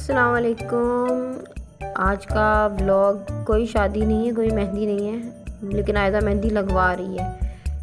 अस्सलाम वालेकुम। आज का व्लॉग कोई शादी नहीं है, कोई मेहंदी नहीं है, लेकिन आयज़ा मेहंदी लगवा रही है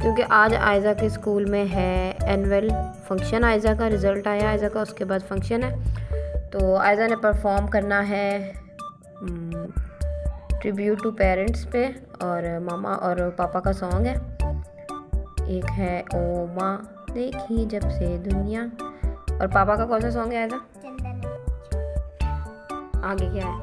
क्योंकि आज आयज़ा के स्कूल में है एनुअल फंक्शन। आयज़ा का रिज़ल्ट आया, आयज़ा का उसके बाद फंक्शन है, तो आयज़ा ने परफॉर्म करना है ट्रिब्यूट टू पेरेंट्स पे। और मामा और पापा का सॉन्ग है, एक है ओ माँ देखी जब से दुनिया, और पापा का कौन सा सॉन्ग है आयज़ा? आगे क्या है?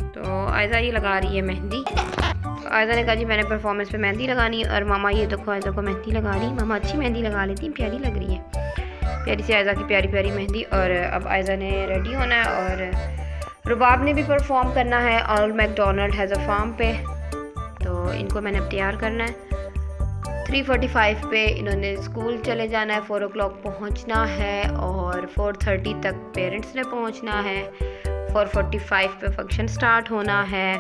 तो आयज़ा ये लगा रही है मेहंदी। तो आयज़ा ने कहा जी मैंने परफॉर्मेंस पे मेहंदी लगानी है, और मामा ये देखो आयज़ा को मेहंदी लगा रही है। मामा अच्छी मेहंदी लगा लेती है, प्यारी लग रही है, प्यारी सी आयज़ा की प्यारी प्यारी मेहंदी। और अब आयज़ा ने रेडी होना है, और रुबाब ने भी परफॉर्म करना है all MacDonald has a farm पे। तो इनको मैंने अब तैयार करना है। 3:45 पे इन्होंने स्कूल चले जाना है, 4 o'clock पहुंचना है, और 4:30 तक पेरेंट्स ने पहुंचना है, 4:45 पे फंक्शन स्टार्ट होना है।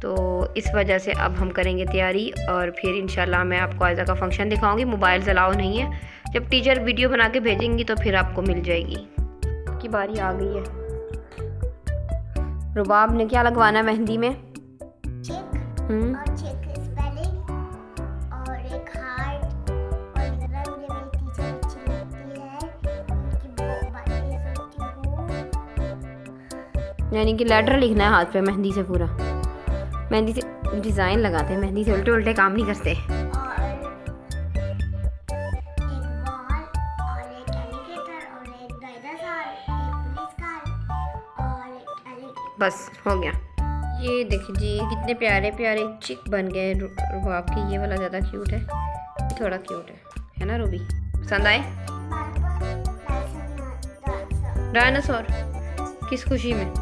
तो इस वजह से अब हम करेंगे तैयारी, और फिर इंशाल्लाह मैं आपको आयज़ा का फंक्शन दिखाऊंगी। मोबाइल अलाउ नहीं है, जब टीचर वीडियो बना के भेजेंगी तो फिर आपको मिल जाएगी। की बारी आ गई है। रुबाब ने क्या लगवाना है मेहंदी में? यानी कि लेटर लिखना है हाथ पे मेहंदी से, पूरा मेहंदी से डिज़ाइन लगाते हैं, मेहंदी से उल्टे उल्टे काम नहीं करते। बस हो गया। ये देखिए जी कितने प्यारे प्यारे चिक बन गए रुबाब की। ये वाला ज़्यादा क्यूट है, ये थोड़ा क्यूट है ना रूबी? पसंद आए? डायनासोर किस खुशी में?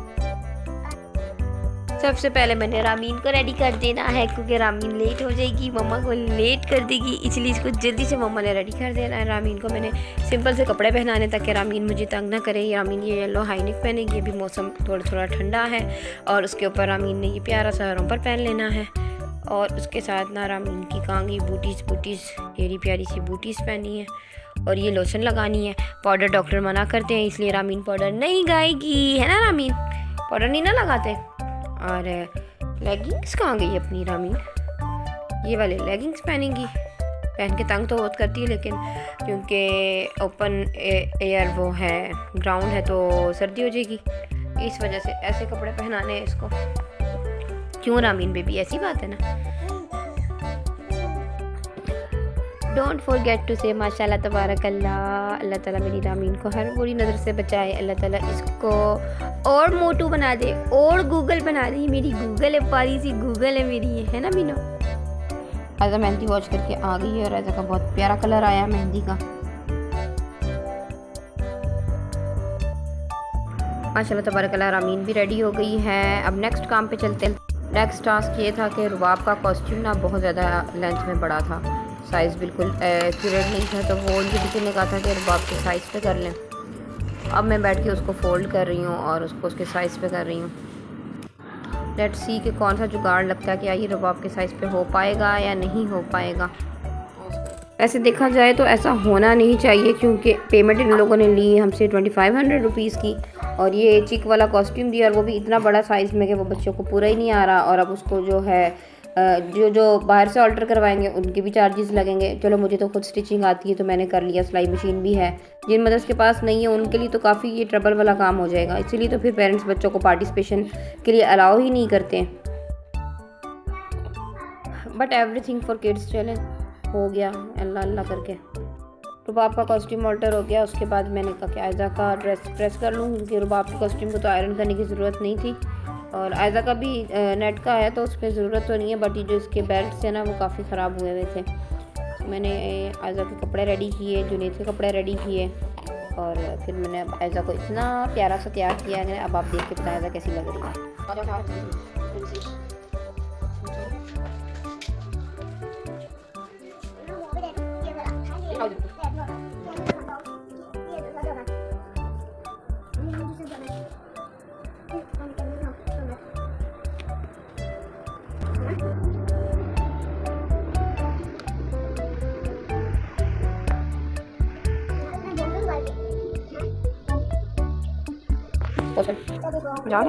सबसे पहले मैंने रामीन को रेडी कर देना है, क्योंकि रामीन लेट हो जाएगी, मम्मा को लेट कर देगी, इसलिए इसको जल्दी से मम्मा ने रेडी कर देना है। रामीन को मैंने सिंपल से कपड़े पहनाने ताकि रामीन मुझे तंग ना करे। रामीन ये येलो हाई नेक पहनेगी, अभी मौसम थोड़ा थोड़ा ठंडा है, और उसके ऊपर रामीन ने ये प्यारा सा रोंपर पहन लेना है। और उसके साथ ना रामीन की कांगी बूटीज़ येरी प्यारी सी बूटीज़ पहनी है, और ये लोशन लगानी है। पाउडर डॉक्टर मना करते हैं, इसलिए रामीन पाउडर नहीं गाएगी, है ना रामीन? पाउडर नहीं ना लगाते। और लेगिंग्स कहाँ गई अपनी रामीन? ये वाले लेगिंग्स पहनेगी, पहन के तंग तो बहुत करती है, लेकिन क्योंकि ओपन एयर वो है, ग्राउंड है, तो सर्दी हो जाएगी, इस वजह से ऐसे कपड़े पहनाने हैं इसको। क्यों रामीन बेबी, ऐसी बात है ना। डोंट फॉरगेट टू से माशाल्लाह तबारकल्लाह। अल्लाह ताला मेरी रामीन को हर बुरी नज़र से बचाए, अल्लाह ताला इसको और मोटू बना दे, और गूगल बना दे। मेरी गूगल है, प्यारी सी गूगल है मेरी, है ना मीनो? आयज़ा मेहंदी वॉश करके आ गई है, और आयज़ा का बहुत प्यारा कलर आया मेहंदी का, माशाल्लाह तबारकल्लाह। रामीन भी रेडी हो गई है। अब नेक्स्ट काम पे चलते हैं। नेक्स्ट टास्क ये था कि रुबाब का कॉस्ट्यूम ना बहुत ज़्यादा लेंथ में बड़ा था, साइज़ बिल्कुल एक्यूरेट नहीं था, तो वो उनकी टीचर ने कहा था कि रुबाब के साइज़ पे कर लें। अब मैं बैठ के उसको फ़ोल्ड कर रही हूँ और उसको उसके साइज़ पे कर रही हूँ। लेट्स सी कि कौन सा जुगाड़ लगता है कि ये रुबाब के साइज़ पे हो पाएगा या नहीं हो पाएगा। ऐसे देखा जाए तो ऐसा होना नहीं चाहिए, क्योंकि पेमेंट इन लोगों ने ली हमसे 2500 रुपीज़ की, और ये चिक वाला कॉस्ट्यूम दिया, और वो भी इतना बड़ा साइज़ में कि वो बच्चों को पूरा ही नहीं आ रहा। और अब उसको जो है जो बाहर से ऑल्टर करवाएंगे उनके भी चार्जेस लगेंगे। चलो मुझे तो खुद स्टिचिंग आती है, तो मैंने कर लिया, सिलाई मशीन भी है। जिन मदर्स के पास नहीं है उनके लिए तो काफ़ी ये ट्रबल वाला काम हो जाएगा, इसीलिए तो फिर पेरेंट्स बच्चों को पार्टिसिपेशन के लिए अलाउ ही नहीं करते हैं। But everything for kids. चलें, हो गया अल्लाह अल्लाह करके। रुबाब का कॉस्ट्यूम ऑल्टर हो गया। उसके बाद मैंने कहा कि आयज़ा का ड्रेस प्रेस कर लूँ, क्योंकि रुबाब के कॉस्ट्यूम को तो आयरन करने की ज़रूरत नहीं थी, और आयज़ा का भी नेट का है तो उस पर ज़रूरत तो नहीं है, बट ये जो इसके बेल्ट थे ना वो काफ़ी ख़राब हुए हुए थे। तो मैंने आयज़ा के कपड़े रेडी किए, जुनैद के कपड़े रेडी किए, और फिर मैंने आयज़ा को इतना प्यारा सा तैयार किया है। अब आप देख के बताएं आयज़ा कैसी लग रही है। जाओ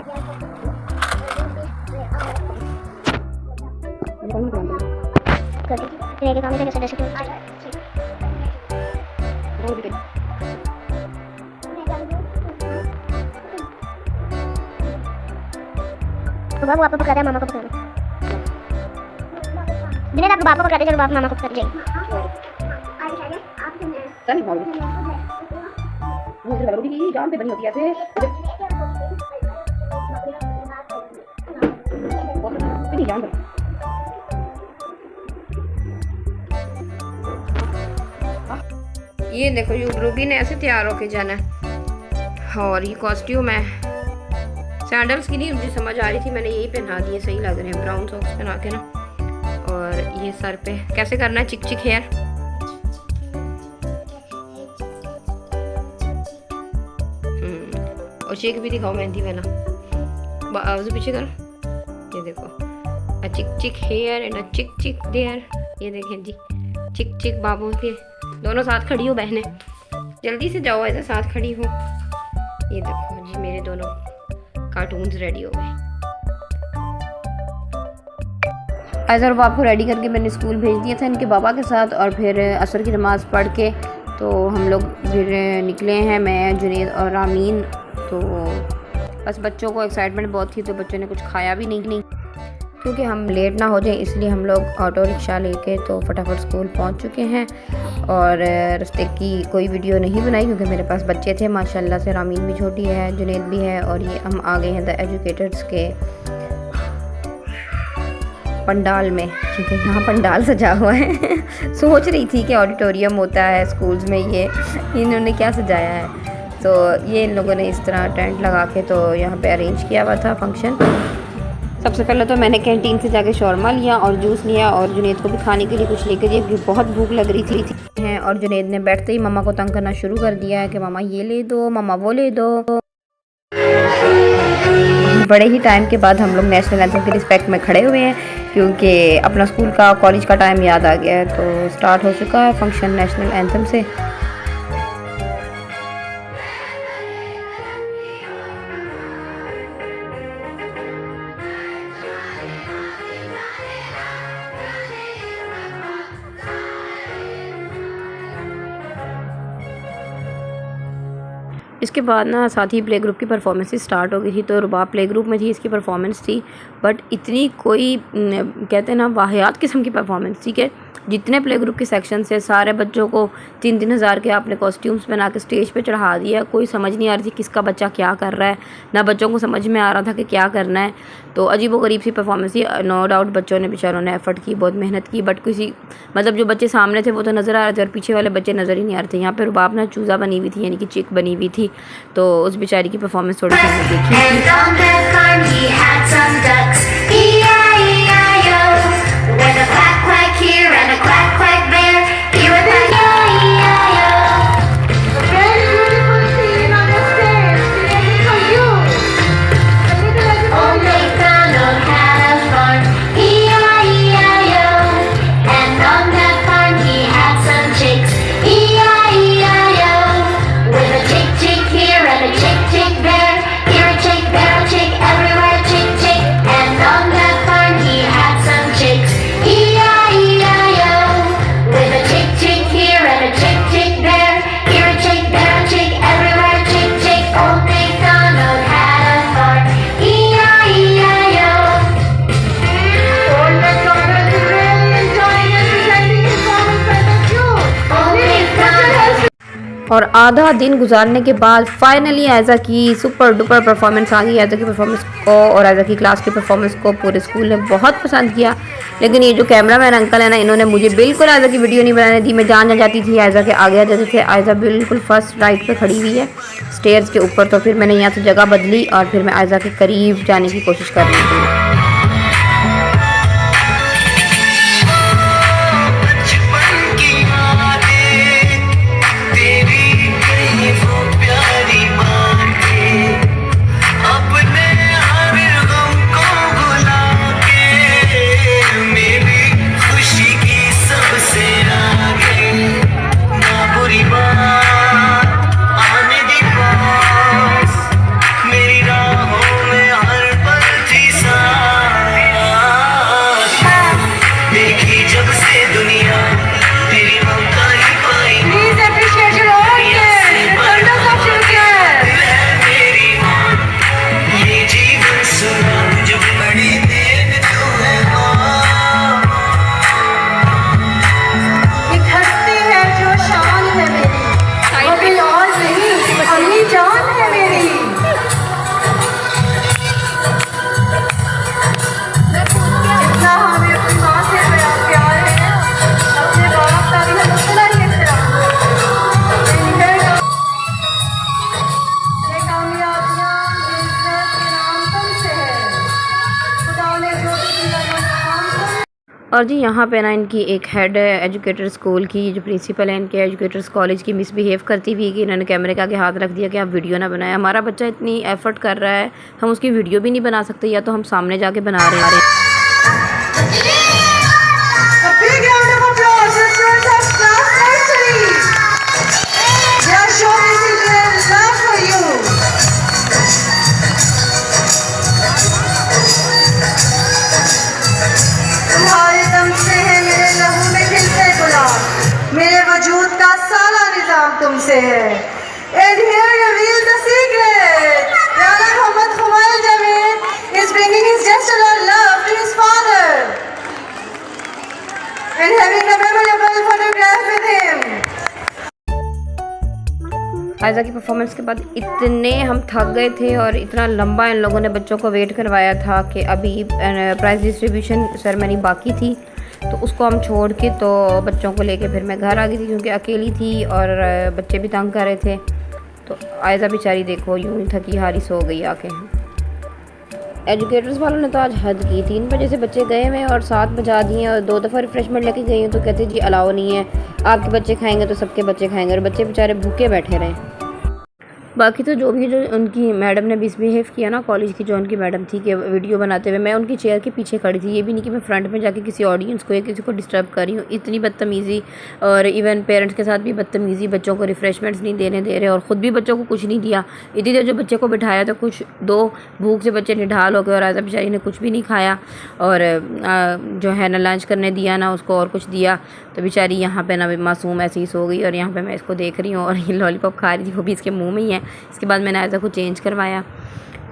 वो आपको पकड़ा है, मामा को पकड़ा। जिन्हें आप बाप को पकड़ाते चलो बाप मामा को पकड़ जाएंगे। जान पे बनी होती है ऐसे। ये देखो रूबी ने ऐसे तैयार होके जाना है और ये कॉस्ट्यूम है। सैंडल्स की नहीं मुझे समझ आ रही थी, मैंने यही पहना दिए, सही लग रहे हैं ब्राउन सॉक्स पहना के ना। और ये सर पे कैसे करना है चिक चिक हेयर। और शेक भी दिखाओ मेहंदी वाला, पीछे करो। ये देखो अ चिक चिक हेयर एंड अ चिक चिक देयर। ये देखें जी चिक चिक बाबू के दोनों साथ खड़ी हो बहनें, जल्दी से जाओ ऐसे साथ खड़ी हो। ये देखो जी मेरे दोनों कार्टून्स रेडी हो गए। ऐसा बाप को रेडी करके मैंने स्कूल भेज दिया था इनके बाबा के साथ, और फिर असर की नमाज़ पढ़ के तो हम लोग फिर निकले हैं, मैं जुनैद और रामीन। तो बस बच्चों को एक्साइटमेंट बहुत थी तो बच्चों ने कुछ खाया भी नहीं क्योंकि हम लेट ना हो जाए, इसलिए हम लोग ऑटो रिक्शा लेके तो फटाफट स्कूल पहुंच चुके हैं। और रास्ते की कोई वीडियो नहीं बनाई क्योंकि मेरे पास बच्चे थे माशाल्लाह से। रामीन भी छोटी है, जुनैद भी है, और ये हम आ गए हैं द एजुकेटर्स के पंडाल में क्योंकि यहाँ पंडाल सजा हुआ है। सोच रही थी कि ऑडिटोरियम होता है स्कूल्स में, ये इन्होंने क्या सजाया है। तो ये इन लोगों ने इस तरह टेंट लगा के तो यहाँ पे अरेंज किया हुआ था फंक्शन। सबसे पहले तो मैंने कैंटीन से जाके शौरमा लिया और जूस लिया, और जुनैद को भी खाने के लिए कुछ लेकर दिया क्योंकि बहुत भूख लग रही थी। और जुनैद ने बैठते ही मामा को तंग करना शुरू कर दिया है कि मामा ये ले दो, मामा वो ले दो। बड़े ही टाइम के बाद हम लोग नेशनल एंथम के रिस्पेक्ट में खड़े हुए हैं क्योंकि अपना स्कूल का कॉलेज का टाइम याद आ गया है। तो स्टार्ट हो चुका है फंक्शन नेशनल एंथम से। इसके बाद ना साथ ही प्ले ग्रुप की परफॉर्मेंस स्टार्ट हो गई थी। तो रुबाब प्ले ग्रुप में थी, इसकी परफॉर्मेंस थी, बट इतनी कोई कहते हैं ना वाहियात किस्म की परफॉर्मेंस थी कि जितने प्ले ग्रुप के सेक्शन से सारे बच्चों को 3-3 हज़ार के आपने कॉस्ट्यूम्स बना के स्टेज पे चढ़ा दिया। कोई समझ नहीं आ रही थी किसका बच्चा क्या कर रहा है, ना बच्चों को समझ में आ रहा था कि क्या करना है। तो अजीब व गरीब सी परफॉर्मेंस थी। नो डाउट बच्चों ने बेचारों ने एफर्ट की, बहुत मेहनत की, बट किसी मतलब जो बच्चे सामने थे वो तो नज़र आ रहे थे और पीछे वाले बच्चे नज़र ही नहीं आ रहे थे। यहाँ पर रुबाब ना चूज़ा बनी हुई थी, यानी कि चिक बनी हुई थी। तो उस बेचारी की परफॉर्मेंस थोड़ी सी हमने और आधा दिन गुजारने के बाद फाइनली आयज़ा की सुपर डुपर परफॉर्मेंस आ गई। आयज़ा की परफॉर्मेंस को और आयज़ा की क्लास की परफॉर्मेंस को पूरे स्कूल ने बहुत पसंद किया। लेकिन ये जो कैमरा मैन अंकल है ना, इन्होंने मुझे बिल्कुल आयज़ा की वीडियो नहीं बनाने दी। मैं जान जाती थी आयज़ा के आगे आ जाते थे। आयज़ा बिल्कुल फर्स्ट राइट पे खड़ी हुई है स्टेयर्स के ऊपर। तो फिर मैंने यहाँ से जगह बदली और फिर मैं आयज़ा के करीब जाने की कोशिश कर रही थी। मेरी और जी यहाँ पे ना इनकी एक हेड है एजुकेटर स्कूल की, जो प्रिंसिपल है इनके एजुकेटर्स कॉलेज की, मिसबिहेव करती हुई कि इन्होंने कैमरे के आगे हाथ रख दिया कि आप वीडियो ना बनाएं। हमारा बच्चा इतनी एफर्ट कर रहा है, हम उसकी वीडियो भी नहीं बना सकते, या तो हम सामने जाके बना रहे हैं। मेरे वजूद का सारा निजाम तुमसे है। And here reveals the secret. Rana Muhammad Khumail Javed is bringing his gesture of love to his father and having a memorable photograph with him. Aiza की परफॉर्मेंस के बाद इतने हम थक गए थे और इतना लंबा इन लोगों ने बच्चों को वेट करवाया था कि अभी प्राइज़ डिस्ट्रीब्यूशन सेरेमनी बाकी थी, तो उसको हम छोड़ के तो बच्चों को लेके फिर मैं घर आ गई थी, क्योंकि अकेली थी और बच्चे भी तंग कर रहे थे। तो आयज़ा बेचारी देखो यूँ ही थकी हारी सो गई आके। एजुकेटर्स वालों ने तो आज हद की, 3 बजे से बच्चे गए हुए और 7 बजा दिए और 2 दफ़ा रिफ़्रेशमेंट लेके गई हूँ तो कहते जी अलाउ नहीं है, आपके बच्चे खाएंगे तो सबके बच्चे खाएंगे, और बच्चे बेचारे भूखे बैठे रहे। बाकी तो जो उनकी मैडम ने मिसबिहेव किया ना, कॉलेज की जो उनकी मैडम थी कि वीडियो बनाते हुए मैं उनकी चेयर के पीछे खड़ी थी, ये भी नहीं कि मैं फ्रंट में जाके किसी ऑडियंस को या किसी को डिस्टर्ब कर रही हूँ। इतनी बदतमीज़ी, और इवन पेरेंट्स के साथ भी बदतमीज़ी, बच्चों को रिफ़्रेशमेंट्स नहीं देने दे रहे और ख़ुद भी बच्चों को कुछ नहीं दिया। इतनी देर जो बच्चे को बिठाया तो कुछ 2 भूख से बच्चे निढाल हो गए और आयज़ा बेचारी ने कुछ भी नहीं खाया, और जो है ना लंच करने दिया ना उसको और कुछ दिया, तो बेचारी यहाँ पे ना मासूम ऐसे ही सो गई। और यहाँ पे मैं इसको देख रही हूँ और ये लॉलीपॉप खा रही थी, वो भी इसके मुंह में ही है। इसके बाद मैंने आयज़ा को चेंज करवाया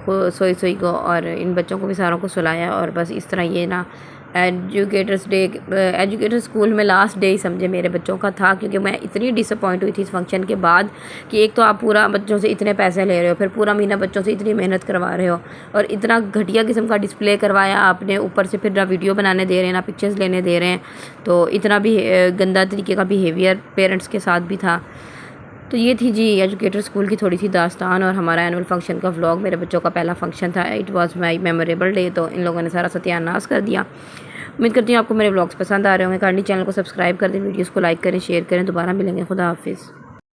सोई को, और इन बच्चों को भी सारों को सुलाया। और बस इस तरह ये ना एजुकेटर स्कूल में लास्ट डे ही समझे मेरे बच्चों का था, क्योंकि मैं इतनी डिसअपॉइंट हुई थी इस फंक्शन के बाद कि एक तो आप पूरा बच्चों से इतने पैसे ले रहे हो, फिर पूरा महीना बच्चों से इतनी मेहनत करवा रहे हो, और इतना घटिया किस्म का डिस्प्ले करवाया आपने, ऊपर से फिर ना वीडियो बनाने दे रहे हैं ना पिक्चर्स लेने दे रहे हैं, तो इतना भी गंदा तरीके का बिहेवियर पेरेंट्स के साथ भी था। तो ये थी जी एजुकेटर स्कूल की थोड़ी सी दास्तान और हमारा एनुअल फंक्शन का व्लॉग। मेरे बच्चों का पहला फंक्शन था, it was my memorable day. तो इन लोगों ने सारा सत्यानाश कर दिया। उम्मीद करती हूँ आपको मेरे व्लॉग्स पसंद आ रहे होंगे। काइंडली चैनल को सब्सक्राइब कर दें, वीडियोस को लाइक करें, शेयर करें। दोबारा मिलेंगे, खुदा हाफिज़।